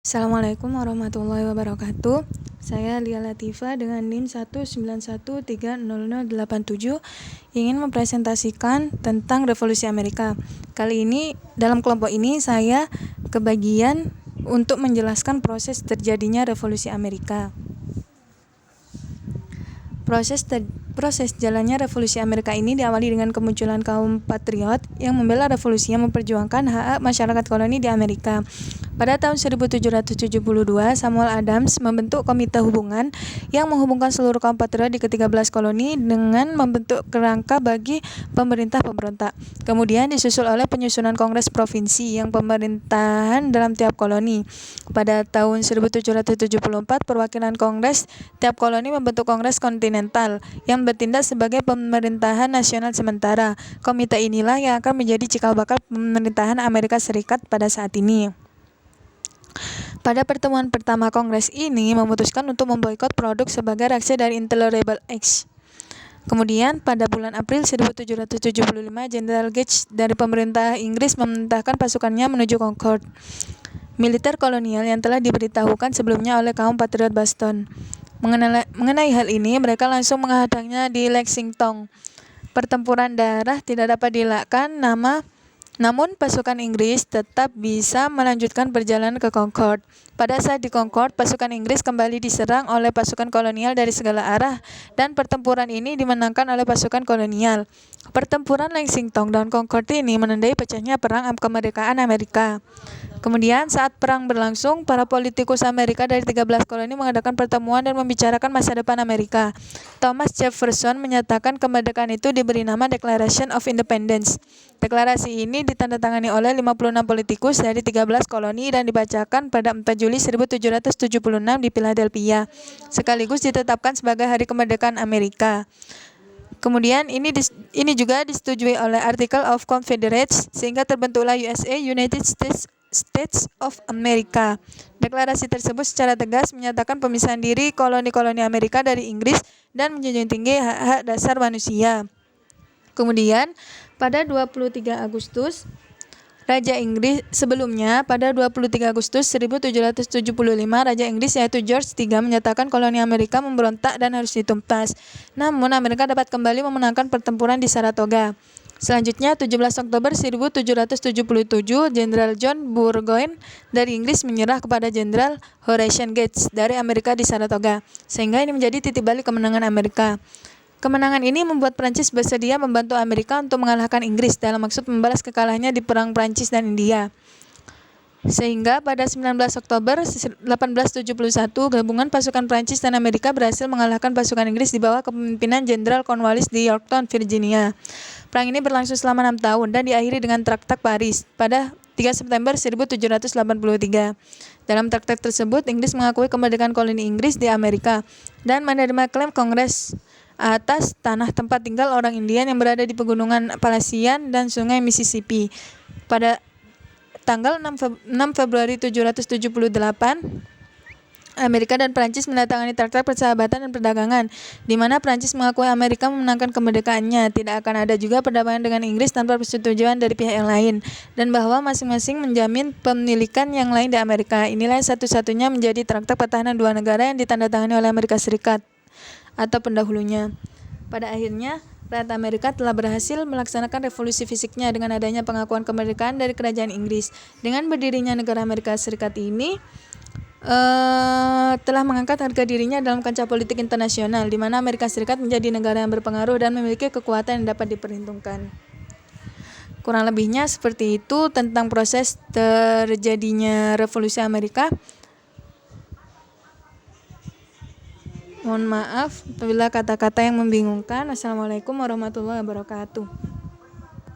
Assalamualaikum warahmatullahi wabarakatuh. Saya Lia Latifah dengan NIM 191300087 ingin mempresentasikan tentang Revolusi Amerika. Kali ini dalam kelompok ini saya kebagian untuk menjelaskan proses terjadinya Revolusi Amerika. Proses jalannya Revolusi Amerika ini diawali dengan kemunculan kaum patriot yang membela revolusi yang memperjuangkan hak-hak masyarakat koloni di Amerika. Pada tahun 1772, Samuel Adams membentuk komite hubungan yang menghubungkan seluruh kaum patriot di ke-13 koloni dengan membentuk kerangka bagi pemerintah pemberontak. Kemudian disusul oleh penyusunan kongres provinsi yang pemerintahan dalam tiap koloni. Pada tahun 1774, perwakilan kongres tiap koloni membentuk kongres kontinental yang bertindak sebagai pemerintahan nasional sementara. Komite inilah yang akan menjadi cikal bakal pemerintahan Amerika Serikat pada saat ini. Pada pertemuan pertama Kongres ini memutuskan untuk memboikot produk sebagai reaksi dari Intolerable Acts. Kemudian pada bulan April 1775, Jenderal Gage dari pemerintah Inggris memerintahkan pasukannya menuju Concord, militer kolonial yang telah diberitahukan sebelumnya oleh kaum patriot Boston. Mengenai hal ini, mereka langsung menghadangnya di Lexington. Pertempuran darah tidak dapat dielakkan, namun pasukan Inggris tetap bisa melanjutkan perjalanan ke Concord. Pada saat di Concord, pasukan Inggris kembali diserang oleh pasukan kolonial dari segala arah dan pertempuran ini dimenangkan oleh pasukan kolonial. Pertempuran Lexington dan Concord ini menandai pecahnya perang kemerdekaan Amerika. Kemudian saat perang berlangsung, para politikus Amerika dari 13 koloni mengadakan pertemuan dan membicarakan masa depan Amerika. Thomas Jefferson menyatakan kemerdekaan itu diberi nama Declaration of Independence. Deklarasi ini ditandatangani oleh 56 politikus dari 13 koloni dan dibacakan pada 4 Juli 1776 di Philadelphia, sekaligus ditetapkan sebagai Hari Kemerdekaan Amerika. Kemudian ini juga disetujui oleh Article of Confederates sehingga terbentuklah USA, United States of America. Deklarasi tersebut secara tegas menyatakan pemisahan diri koloni-koloni Amerika dari Inggris dan menjunjung tinggi hak-hak dasar manusia. Kemudian pada 23 Agustus Raja Inggris pada 23 Agustus 1775, Raja Inggris yaitu George III menyatakan koloni Amerika memberontak dan harus ditumpas. Namun Amerika dapat kembali memenangkan pertempuran di Saratoga. Selanjutnya, 17 Oktober 1777, Jenderal John Burgoyne dari Inggris menyerah kepada Jenderal Horatio Gates dari Amerika di Saratoga, sehingga ini menjadi titik balik kemenangan Amerika. Kemenangan ini membuat Prancis bersedia membantu Amerika untuk mengalahkan Inggris dalam maksud membalas kekalahannya di Perang Prancis dan India. Sehingga pada 19 Oktober 1871, gabungan pasukan Prancis dan Amerika berhasil mengalahkan pasukan Inggris di bawah kepemimpinan Jenderal Cornwallis di Yorktown, Virginia. Perang ini berlangsung selama 6 tahun dan diakhiri dengan Traktat Paris pada 3 September 1783. Dalam traktat tersebut, Inggris mengakui kemerdekaan koloni Inggris di Amerika dan menerima klaim Kongres atas tanah tempat tinggal orang Indian yang berada di pegunungan Appalachian dan Sungai Mississippi. Pada tanggal 6 Februari 1778, Amerika dan Prancis menandatangani traktat persahabatan dan perdagangan, di mana Prancis mengakui Amerika memenangkan kemerdekaannya, tidak akan ada juga perdagangan dengan Inggris tanpa persetujuan dari pihak yang lain, dan bahwa masing-masing menjamin pemilikan yang lain di Amerika. Inilah satu-satunya menjadi traktat pertahanan dua negara yang ditandatangani oleh Amerika Serikat atau pendahulunya. Pada akhirnya, rakyat Amerika telah berhasil melaksanakan revolusi fisiknya dengan adanya pengakuan kemerdekaan dari kerajaan Inggris. Dengan berdirinya negara Amerika Serikat ini telah mengangkat harga dirinya dalam kancah politik internasional, di mana Amerika Serikat menjadi negara yang berpengaruh dan memiliki kekuatan yang dapat diperhitungkan. Kurang lebihnya seperti itu tentang proses terjadinya Revolusi Amerika. Mohon maaf apabila kata-kata yang membingungkan. Assalamualaikum warahmatullahi wabarakatuh.